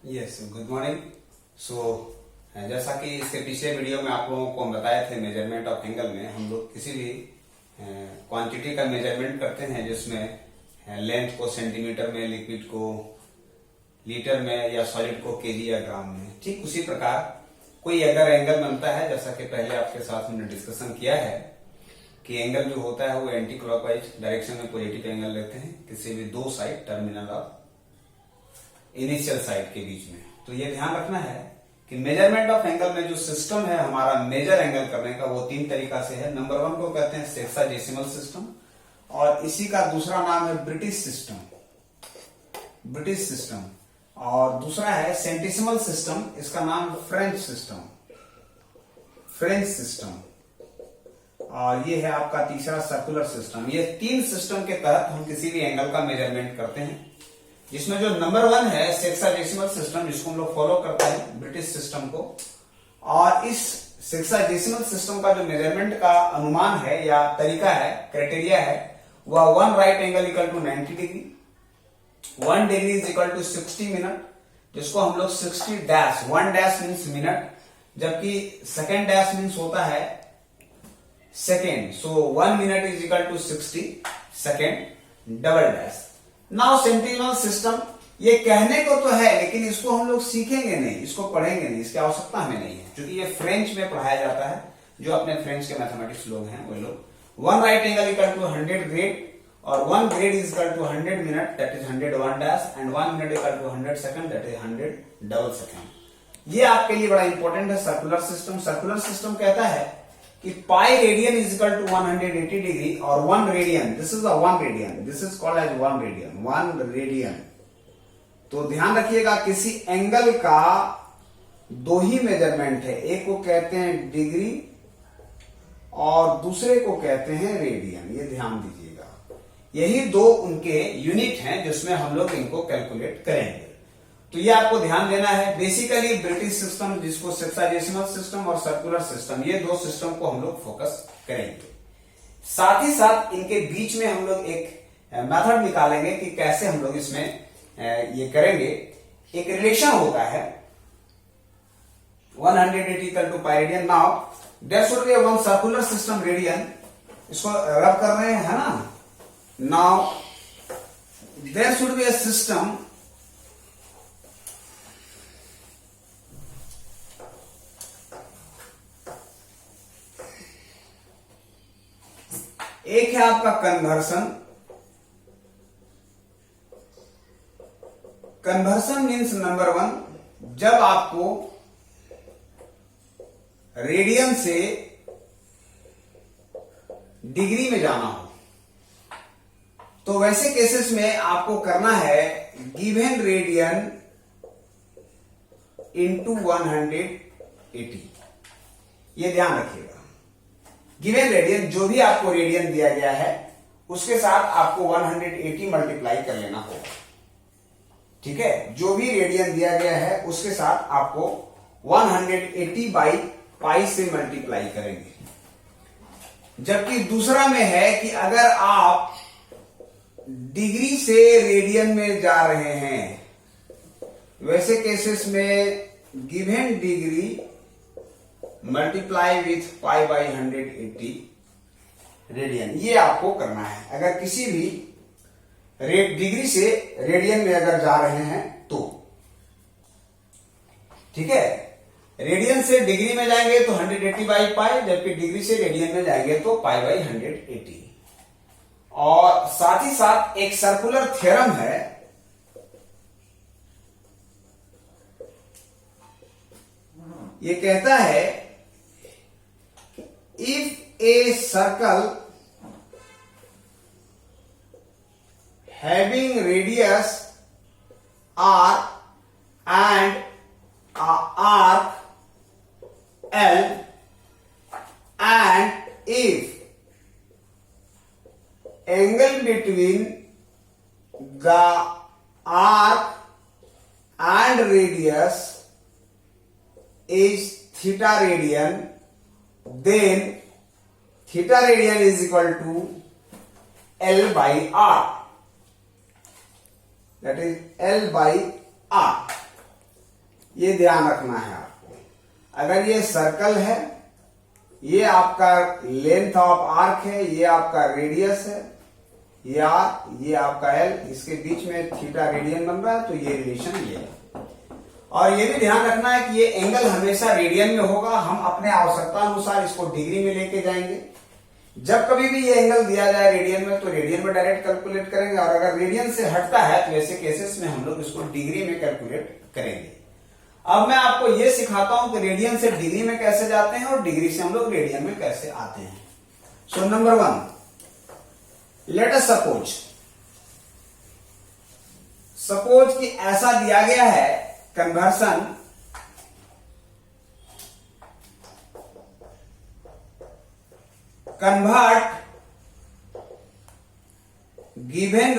Yes, good morning. सो जैसा कि इसके पिछले वीडियो में आप लोगों को हम बताए थे, मेजरमेंट ऑफ एंगल में हम लोग किसी भी क्वांटिटी का मेजरमेंट करते हैं, जिसमें लेंथ को सेंटीमीटर में, लिक्विड को लीटर में, या सॉलिड को केजी या ग्राम में। ठीक उसी प्रकार कोई अगर एंगल बनता है, जैसा कि पहले आपके साथ हमने डिस्कशन किया है कि एंगल जो होता है वो एंटी क्लॉकवाइज डायरेक्शन में पॉजिटिव एंगल लेते हैं किसी भी दो side terminal of initial side के बीच में। तो ये ध्यान रखना है कि मेजरमेंट ऑफ एंगल में जो सिस्टम है हमारा मेजर एंगल करने का, वो तीन तरीका से है। नंबर 1 को कहते हैं सेक्साडेसिमल सिस्टम, और इसी का दूसरा नाम है ब्रिटिश सिस्टम, और दूसरा है सेंटिसिमल सिस्टम, इसका नाम फ्रेंच सिस्टम, और ये है आपका तीसरा सर्कुलर सिस्टम। ये तीन सिस्टम के तहत हम किसी भी एंगल का मेजरमेंट करते हैं, जिसमें जो नंबर 1 है सेक्साडेसिमल सिस्टम, जिसको हम लोग फॉलो करते हैं ब्रिटिश सिस्टम को। और इस सेक्साडेसिमल सिस्टम का जो मेजरमेंट का अनुमान है या तरीका है, क्राइटेरिया है, वह 1 right angle equal to 90 degree, 1 degree is equal to 60 minute, जिसको हम लोग 60 डैश, 1 डैश मीन्स मिनट, जबकि सेकेंड डैश मीन्स होता है second. So 1 minute is equal to 60 second double dash. Now centesimal system, ये कहने को तो है, लेकिन इसको हम लोग सीखेंगे नहीं, इसको पढ़ेंगे नहीं, इसकी आवश्यकता हमें नहीं है, क्योंकि ये फ्रेंच में पढ़ाया जाता है। जो अपने फ्रेंच के मैथमेटिक्स लोग हैं वो लोग 1 right angle equal to 100 grade, और 1 grade is equal to 100 minute, that is 100 1 dash, and 1 minute equal to 100 second, that is 100 double second. ये आपके लिए बड़ा इंपॉर्टेंट है। सर्कुलर सिस्टम कहता है कि pi radian is equal to 180 degree, और 1 radian, this is 1 radian, this is called as 1 radian. तो ध्यान रखिएगा, किसी एंगल का दो ही मेजरमेंट है, एक को कहते हैं डिग्री और दूसरे को कहते हैं रेडियन। ये ध्यान दीजिएगा, यही दो उनके यूनिट हैं जिसमें हम लोग इनको कैलकुलेट करेंगे। तो ये आपको ध्यान देना है। बेसिकली ब्रिटिश सिस्टम, जिसको सेक्साडेसिमल सिस्टम, और सर्कुलर सिस्टम, ये दो सिस्टम को हम लोग फोकस करेंगे। साथ ही साथ इनके बीच में हम लोग एक मेथड निकालेंगे कि कैसे हम लोग इसमें ये करेंगे। एक रिलेशन होता है 180 equal to pi radian. Now there should be one circular system radian, इसको रब कर रहे हैं, है ना। Now there should be a system एक है आपका कन्वर्सन मीन्स नंबर 1, जब आपको रेडियन से डिग्री में जाना हो, तो वैसे केसेस में आपको करना है गिवन रेडियन इंटू 180। ये ध्यान रखिएगा, गिवन रेडियन, जो भी आपको रेडियन दिया गया है उसके साथ आपको 180 मल्टीप्लाई कर लेना होगा। ठीक है, जो भी रेडियन दिया गया है उसके साथ आपको 180 बाई पाई से मल्टीप्लाई करेंगे। जबकि दूसरा में है कि अगर आप डिग्री से रेडियन में जा रहे हैं, वैसे केसेस में given degree multiply with pi by 180 radian, ये आपको करना है। अगर किसी भी डिग्री से रेडियन में अगर जा रहे हैं तो, ठीक है, रेडियन से डिग्री में जाएंगे तो 180 बाई पाई, जबकि डिग्री से रेडियन में जाएंगे तो पाई बाई 180। और साथ ही साथ एक सर्कुलर थ्योरम है, ये कहता है if a circle having radius r and arc L, and if angle between the arc and radius is theta radian, then theta radian is equal to L by R, that is L by R। ये ध्यान रखना है आपको। अगर ये circle है, ये आपका लेंथ ऑफ आर्क है, ये आपका रेडियस है, ये आर, ये आपका एल, इसके बीच में थीटा रेडियन बन रहा है, तो ये रिलेशन ये है। और ये भी ध्यान रखना है कि ये एंगल हमेशा रेडियन में होगा। हम अपने आवश्यकता अनुसार इसको डिग्री में लेके जाएंगे। जब कभी भी ये एंगल दिया जाए रेडियन में, तो रेडियन में डायरेक्ट कैलकुलेट करेंगे, और अगर रेडियन से हटता है तो ऐसे केसेस में हम लोग इसको डिग्री में कैलकुलेट करेंगे। अब मैं आपको ये सिखाता हूं कि रेडियन से डिग्री में कैसे जाते हैं और डिग्री से हम लोग रेडियन में कैसे आते हैं। So number 1, let us suppose कि ऐसा दिया गया है conversion convert given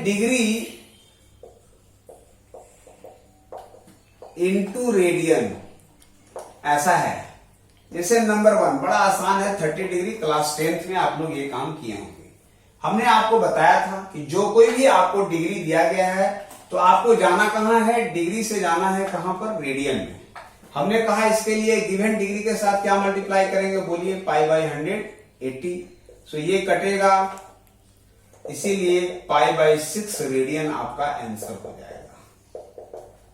degree into radian, ऐसा है। जैसे नंबर 1 बड़ा आसान है, 30 डिग्री, क्लास 10th में आप लोग ये काम किए होंगे। हमने आपको बताया था कि जो कोई भी आपको डिग्री दिया गया है तो आपको जाना कहां है, डिग्री से जाना है कहां पर, रेडियन में। हमने कहा इसके लिए गिवन डिग्री के साथ क्या मल्टीप्लाई करेंगे, बोलिए पाई बाई 180। सो ये कटेगा, इसीलिए पाई बाई 6 रेडियन आपका आंसर हो जाएगा।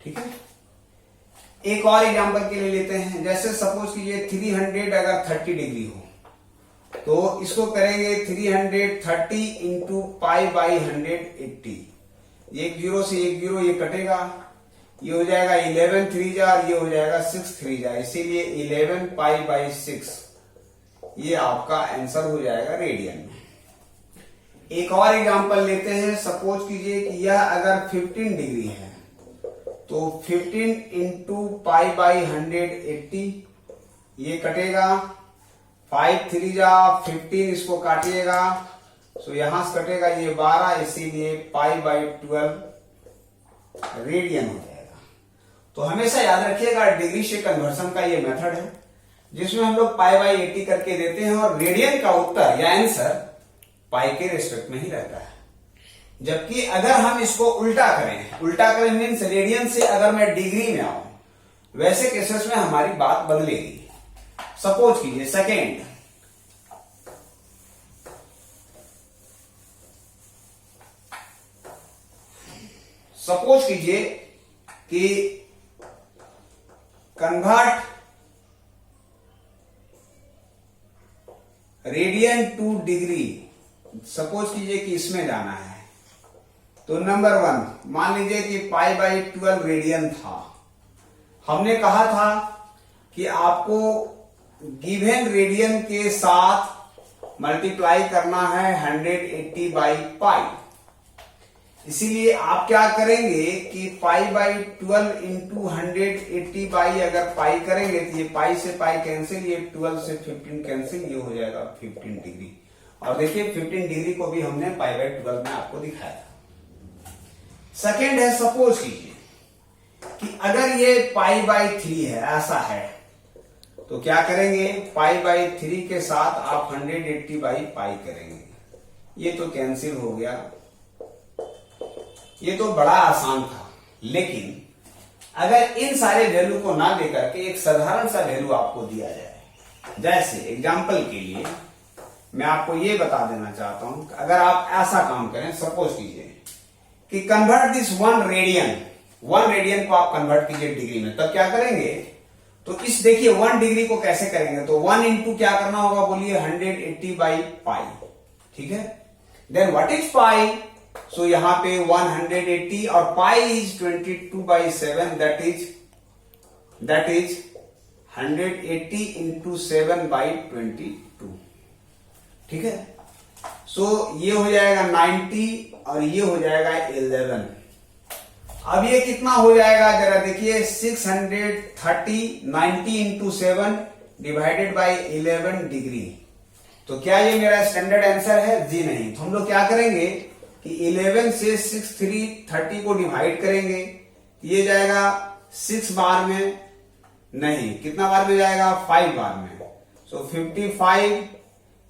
ठीक है, एक और एग्जांपल के लिए लेते हैं। जैसे सपोज कीजिए 300 अगर 30 डिग्री हो, तो इसको करेंगे 330 इंटू पाई बाई 180। एक जीरो से एक जीरो ये कटेगा, ये हो जाएगा 11 3 जा, ये हो जाएगा 6 3 जा, इसीलिए 11 पाई बाई 6 ये आपका आंसर हो जाएगा रेडियन में। एक और एग्जांपल लेते हैं। सपोज कीजिए कि यह अगर 15 डिग्री है, तो 15 इंटू पाई बाई 180 ये कटेगा, 5 3 जा 15, इसको काटिएगा, सो यहां से कटेगा ये 12, इसीलिए पाई बाई 12 रेडियन हो जाएगा। तो हमेशा याद रखिएगा डिग्री से कन्वर्सन का ये मेथड है, जिसमें हम लोग पाई बाई 80 करके देते हैं, और रेडियन का उत्तर या आंसर पाई के रिस्पेक्ट में ही रहता है। जबकि अगर हम इसको उल्टा करें मीन्स रेडियन से अगर मैं डिग्री में आऊं, वैसे केसेस में हमारी बात बदलेगी। सपोज कीजिए सेकेंड, सपोज कीजिए कि convert radian two degree, suppose कीजिए कि इसमें जाना है। तो नंबर 1 मान लीजिए कि पाई बाई 12 रेडियन था। हमने कहा था कि आपको गिवन रेडियन के साथ मल्टीप्लाई करना है 180 बाई पाई। इसीलिए आप क्या करेंगे कि पाई बाई 12 इंटू 180 बाई, अगर पाई करेंगे तो ये पाई से पाई कैंसिल, ये 12 से 15 कैंसिल, ये हो जाएगा 15 डिग्री। और देखिए 15 डिग्री को भी हमने पाई बाई 12 में आपको दिखाया था। सेकेंड है, सपोज कीजिए कि अगर ये पाई बाई 3 है, ऐसा है, तो क्या करेंगे, पाई बाई 3 के साथ आप 180 बाई पाई करेंगे। ये तो कैंसिल हो गया, ये तो बड़ा आसान था। लेकिन अगर इन सारे वैल्यू को ना लेकर के एक साधारण सा वैल्यू आपको दिया जाए, जैसे एग्जांपल के लिए मैं आपको ये बता देना चाहता हूं, अगर आप ऐसा काम करें, सपोज कीजिए कि कन्वर्ट दिस 1 रेडियन को आप कन्वर्ट कीजिए डिग्री में, तब क्या करेंगे, तो इस देखिए 1 डिग्री को कैसे करेंगे, तो 1 इंटू क्या करना होगा, बोलिए 180 बाई पाई। ठीक है, देन व्हाट इज पाई, सो यहां पे 180 और pi is 22 by 7, that is 180 into 7 by 22। ठीक है, सो ये हो जाएगा 90 और ये हो जाएगा 11। अब ये कितना हो जाएगा जरा देखिए, 630 90 इंटू 7 डिवाइडेड बाई 11 डिग्री। तो क्या ये मेरा स्टैंडर्ड आंसर है? जी नहीं। तो हम लोग क्या करेंगे कि 11 से 630 को डिवाइड करेंगे, ये जाएगा 6 बार में, नहीं कितना बार में जाएगा, 5 बार में। सो 55,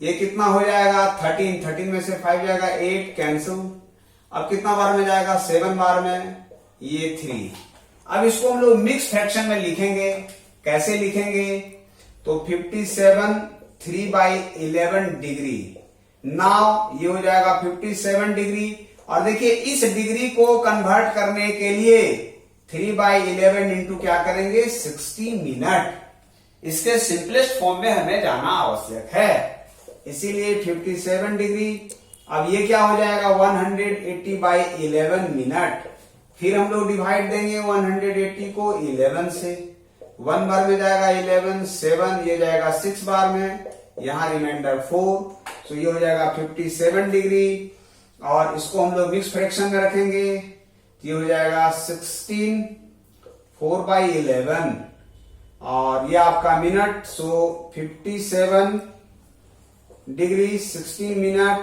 ये कितना हो जाएगा 13 में से 5 जाएगा 8 कैंसिल। अब कितना बार में जाएगा 7 बार में, ये 3। अब इसको हम लोग मिक्स फ्रैक्शन में लिखेंगे। कैसे लिखेंगे? तो 57 3/11 डिग्री। नाउ ये हो जाएगा 57 डिग्री। और देखिए इस डिग्री को कन्वर्ट करने के लिए 3/11 इंटू क्या करेंगे 60 मिनट। इसके सिंपलेस्ट फॉर्म में हमें जाना आवश्यक है, इसीलिए 57 डिग्री। अब ये क्या हो जाएगा 180/11 मिनट। फिर हम लोग डिवाइड देंगे 180 को 11 से। 1 बार में जाएगा 11, 7 ये जाएगा 6 बार में, यहां रिमाइंडर 4। तो ये हो जाएगा 57 डिग्री। और इसको हम लोग मिक्स फ्रैक्शन में रखेंगे, ये हो जाएगा 16 4/11 और ये आपका मिनट। सो 57 डिग्री 16 मिनट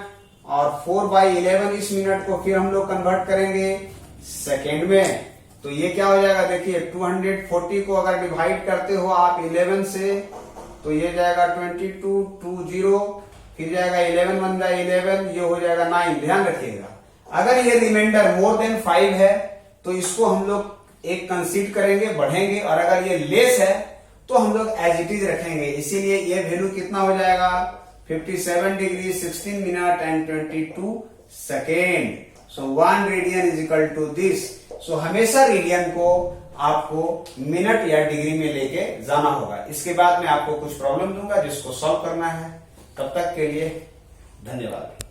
और 4/11 इस मिनट को फिर हम लोग कन्वर्ट करेंगे सेकेंड में। तो ये क्या हो जाएगा देखिए 240 को अगर डिवाइड करते हो आप 11 से तो ये जाएगा 22 20, फिर जाएगा 11 1 जाए 11, ये हो जाएगा 9। ध्यान रखिएगा अगर ये रिमाइंडर मोर देन 5 है तो इसको हम लोग एक कंसीड करेंगे, बढ़ेंगे, और अगर ये लेस है तो हम लोग एज इट इज रखेंगे। इसीलिए ये वैल्यू कितना हो जाएगा 57 degree 16 minute and 22 second. So 1 radian is equal to this. So हमेशा रेडियन को आपको मिनट या डिग्री में लेके जाना होगा। इसके बाद मैं आपको कुछ प्रॉब्लम दूंगा जिसको सॉल्व करना है। तब तक के लिए धन्यवाद।